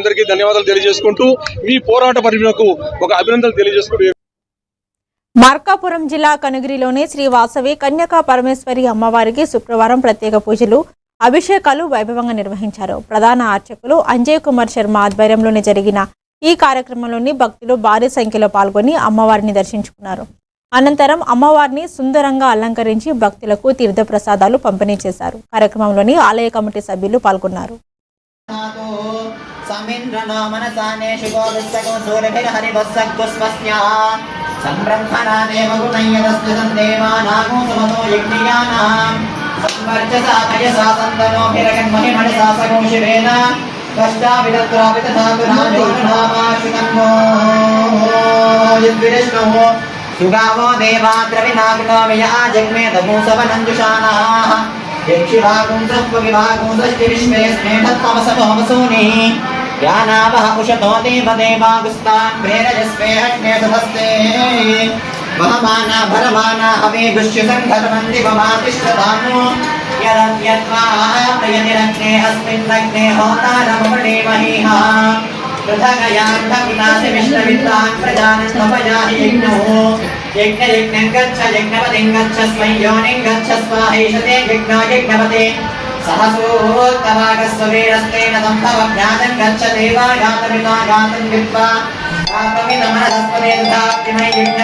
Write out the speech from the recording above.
అందరికీ ధన్యవాదాలు తెలియజేసుకుంటూ మీ పోరాట పరిణకు ఒక అభినందనలు తెలియజేసుకుంటూ మార్కాపురం జిల్లా కనగిరిలోని శ్రీ వాసవి కన్యకా పరమేశ్వరి అమ్మవారికి శుక్రవారం ప్రత్యేక పూజలు అభిషేకాలు వైభవంగా నిర్వహించారు. ప్రధాన అర్చకులు అంజయ్ కుమార్ శర్మ ఆధ్వర్యంలోనే జరిగిన ఈ కార్యక్రమంలోని భక్తులు భారీ సంఖ్యలో పాల్గొని అమ్మవారిని దర్శించుకున్నారు. అనంతరం అమ్మవారిని సుందరంగా అలంకరించి భక్తులకు తీర్థప్రసాదాలు పంపిణీ చేశారు. కార్యక్రమంలోని ఆలయ కమిటీ సభ్యులు పాల్గొన్నారు. सुगावो देवाद्रविनाग्नो वियाजग्मे दमूसवनन्दुषाणाः यक्षिभागुंसस्त्वविभागुंसश्चिविश्वेस्मेधत्तमसमोमसूनिः यानावः उषतो देवदेवागुस्तान् प्रेरयस्वे हट्नेतुहस्ते महमाना भरमाना हवे गुष्यसङ्घर्मन्दिवमातिष्ठधानो यद्वा प्रयतिरग्ने अस्मिन्नग्ने होतारमपणेमहीः पृथगयान्धविनाशि विश्वविद्वान् प्रजानन्दपयाहि यज्ञो यज्ञयज्ञं गच्छ यज्ञपतिं गच्छ स्वं योनिं गच्छ स्वाहेशते यज्ञो यज्ञपते सहसोत्तवागस्ववीरस्तेन सम्भवभ्याजं गच्छ देवायातमिता यातं विद्वा आत्मविदमनस्पते तथा यज्ञ